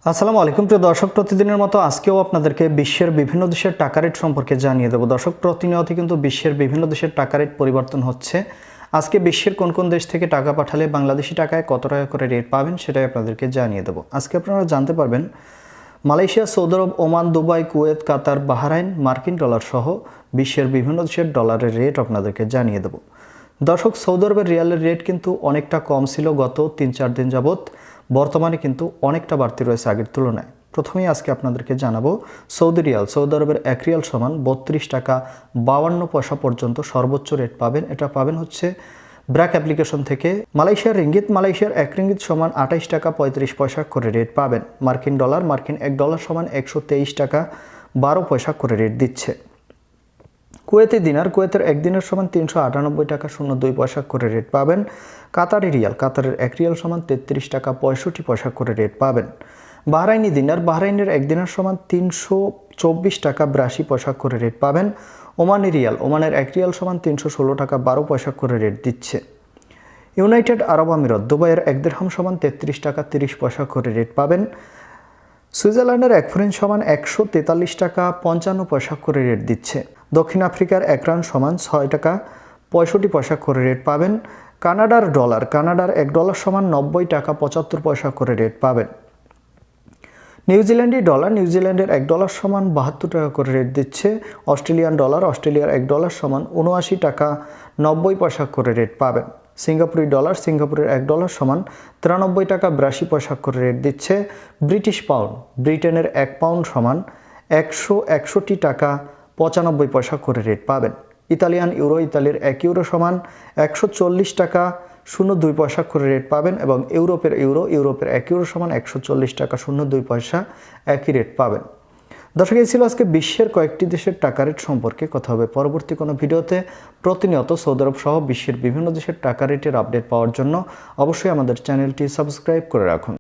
আসসালামু আলাইকুম প্রিয় দর্শক, প্রতিদিনের মতো আজকেও আপনাদেরকে বিশ্বের বিভিন্ন দেশের টাকা রেট সম্পর্কে জানিয়ে দেব। দর্শক, প্রতিনিয়ত কিন্তু বিশ্বের বিভিন্ন দেশের টাকা রেট পরিবর্তন হচ্ছে। আজকে বিশ্বের কোন কোন দেশ থেকে টাকা পাঠালে বাংলাদেশি টাকায় কত টাকা করে রেট পাবেন সেটাই আপনাদেরকে জানিয়ে দেব। আজকে আপনারা জানতে পারবেন মালয়েশিয়া, সৌদি আরব, ওমান, দুবাই, কুয়েত, কাতার, বাহরাইন, মার্কিন ডলার সহ বিশ্বের বিভিন্ন দেশের ডলারের রেট আপনাদেরকে জানিয়ে দেব। দর্শক, সৌদি আরবের রিয়ালের রেট কিন্তু অনেকটা কম ছিল গত 3-4 দিন যাবৎ, বর্তমানে কিন্তু অনেকটা বাড়তি রয়েছে আগের তুলনায়। প্রথমেই আজকে আপনাদেরকে জানাবো সৌদি রিয়াল। সৌদি আরবের 1 রিয়াল সমান 32 টাকা 52 পয়সা পর্যন্ত সর্বোচ্চ রেট পাবেন। এটা পাবেন হচ্ছে ব্র্যাক অ্যাপ্লিকেশন থেকে। মালয়েশিয়ার রিঙ্গিত, মালয়েশিয়ার 1 রিঙ্গিত সমান 28 টাকা 35 পয়সা করে রেট পাবেন। মার্কিন ডলার, মার্কিন 1 ডলার সমান 123 টাকা 12 পয়সা করে রেট দিচ্ছে। কুয়েতি দিনার, কুয়েতের 1 দিনের সমান 398 টাকা 02 পয়সা করে রেট পাবেন। কাতারি রিয়াল, কাতারের 1 রিয়াল সমান 33 টাকা 65 পয়সা করে রেট পাবেন। বাহরাইনি দিনার, বাহরাইনের 1 দিনার সমান 324 টাকা 82 পয়সা করে রেট পাবেন। ওমানি রিয়াল, ওমানের 1 রিয়াল সমান 316 টাকা 12 পয়সা করে রেট দিচ্ছে। ইউনাইটেড আরব আমিরাত, দুবাইয়ের 1 দিরহাম সমান 33 টাকা 30 পয়সা করে রেট পাবেন। সুইজারল্যান্ডের 1 ফ্রেঞ্চ সমান 143 টাকা 55 পয়সা করে রেট দিচ্ছে। দক্ষিণ আফ্রিকার 1 রান সমান 6 টাকা 65 পয়সা করে রেট পাবেন। কানাডার ডলার, কানাডার 1 ডলার সমান 90 টাকা 75 পয়সা করে রেট পাবেন। নিউজিল্যান্ডি ডলার, নিউজিল্যান্ডের 1 ডলার সমান 72 টাকা করে রেট দিচ্ছে। অস্ট্রেলিয়ান ডলার, অস্ট্রেলিয়ার 1 ডলার সমান 79 টাকা 90 পয়সা করে রেট পাবেন। সিঙ্গাপুরি ডলার, সিঙ্গাপুরের 1 ডলার সমান 93 টাকা 82 পয়সা করে রেট দিচ্ছে। ব্রিটিশ পাউন্ড, ব্রিটেনের 1 পাউন্ড সমান 161 টাকা 95 পয়সা করে রেট পাবেন। ইতালিয়ান ইউরো, ইতালির 1 ইউরো সমান 140 টাকা 02 পয়সা করে রেট পাবেন। এবং ইউরোপের ইউরো, ইউরোপের 1 ইউরো সমান 140 টাকা 02 পয়সা একই রেট পাবেন। দর্শক, এই ছিল আজকে বিশ্বের কয়েকটি দেশের টাকা রেট সম্পর্কে। কথা হবে পরবর্তী কোনো ভিডিওতে। প্রতিনিয়ত সৌদি আরব সহ বিশ্বের বিভিন্ন দেশের টাকা রেটের আপডেট পাওয়ার জন্য অবশ্যই আমাদের চ্যানেলটি সাবস্ক্রাইব করে রাখুন।